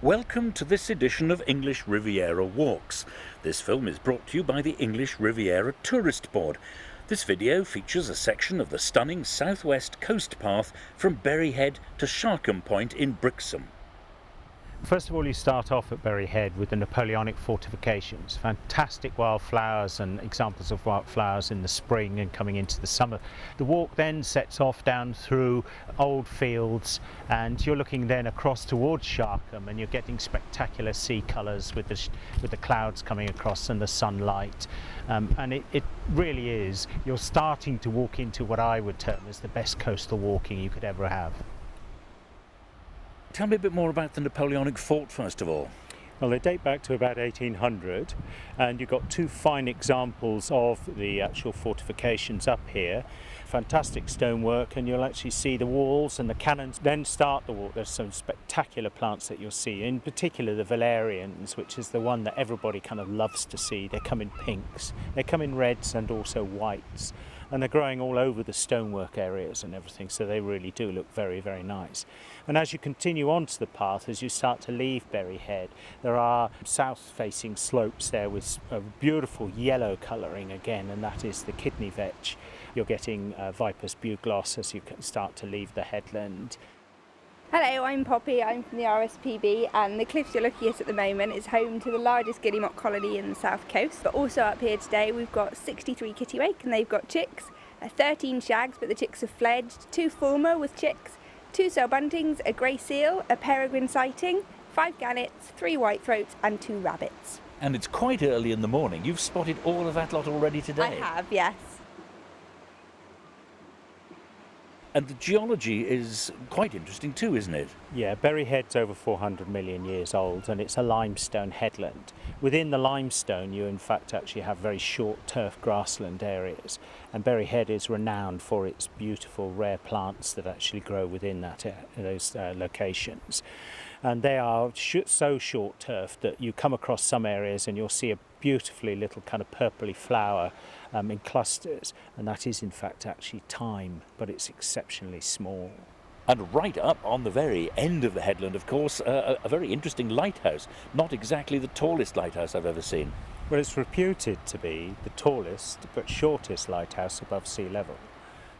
Welcome to this edition of English Riviera Walks. This film is brought to you by the English Riviera Tourist Board. This video features a section of the stunning southwest coast path from Berry Head to Sharkham Point in Brixham. First of all, you start off at Berry Head with the Napoleonic fortifications. Fantastic wildflowers and examples of wildflowers in the spring and coming into the summer. The walk then sets off down through old fields, and you're looking then across towards Sharkham, and you're getting spectacular sea colours with the clouds coming across and the sunlight. And it really is, you're starting to walk into what I would term as the best coastal walking you could ever have. Tell me a bit more about the Napoleonic fort first of all. Well, they date back to about 1800, and you've got two fine examples of the actual fortifications up here. Fantastic stonework, and you'll actually see the walls and the cannons then start the walk. There's some spectacular plants that you'll see, in particular the valerians, which is the one that everybody kind of loves to see. They come in pinks, they come in reds and also whites, and they're growing all over the stonework areas and everything, so they really do look very, very nice. And as you continue onto the path, as you start to leave Berry Head, there are south-facing slopes there with a beautiful yellow colouring again, and that is the kidney vetch. You're getting Viper's bugloss as you start to leave the headland. Hello, I'm Poppy, I'm from the RSPB, and the cliffs you're looking at the moment is home to the largest guillemot colony in the south coast. But also up here today we've got 63 kittiwake, and they've got chicks, 13 shags but the chicks have fledged, 2 fulmar with chicks, 2 sow buntings, a grey seal, a peregrine sighting, 5 gannets, 3 whitethroats and 2 rabbits. And it's quite early in the morning. You've spotted all of that lot already today? I have, yes. And the geology is quite interesting too, isn't it? Yeah, Berry Head's over 400 million years old, and it's a limestone headland. Within the limestone you in fact actually have very short turf grassland areas, and Berry Head is renowned for its beautiful rare plants that actually grow within those locations. And they are so short turf that you come across some areas and you'll see a beautifully little kind of purpley flower in clusters, and that is in fact actually thyme, but it's exceptionally small. And right up on the very end of the headland, of course, a very interesting lighthouse. Not exactly the tallest lighthouse I've ever seen. Well, it's reputed to be the tallest but shortest lighthouse above sea level.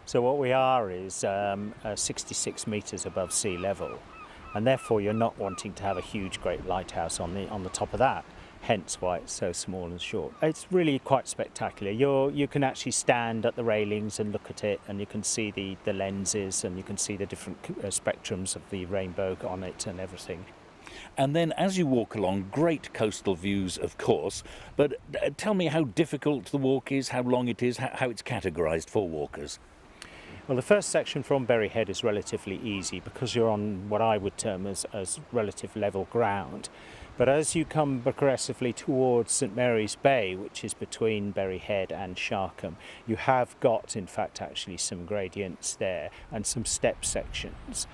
So what we are is 66 metres above sea level, and therefore you're not wanting to have a huge great lighthouse on the top of that, hence why it's so small and short. It's really quite spectacular. You can actually stand at the railings and look at it, and you can see the lenses, and you can see the different spectrums of the rainbow on it and everything. And then as you walk along, great coastal views of course, but tell me how difficult the walk is, how long it is, how it's categorised for walkers. Well, the first section from Berry Head is relatively easy because you're on what I would term as relative level ground. But as you come progressively towards St Mary's Bay, which is between Berry Head and Sharkham, you have got, in fact, actually some gradients there and some step sections.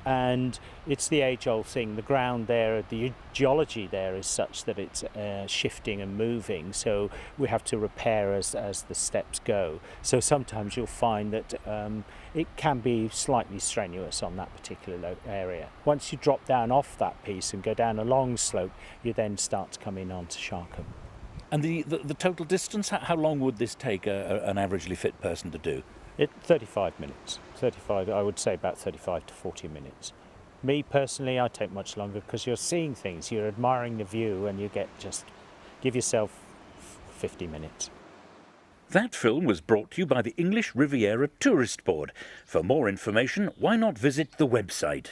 And it's the age-old thing, the ground there, the geology there is such that it's shifting and moving, so we have to repair as the steps go. So sometimes you'll find that it can be slightly strenuous on that particular area. Once you drop down off that piece and go down a long slope, you then start to come in onto Sharkham. And the total distance, how long would this take an averagely fit person to do? 35 minutes. 35, I would say about 35 to 40 minutes. Me personally, I take much longer because you're seeing things, you're admiring the view, and you give yourself 50 minutes. That film was brought to you by the English Riviera Tourist Board. For more information, why not visit the website?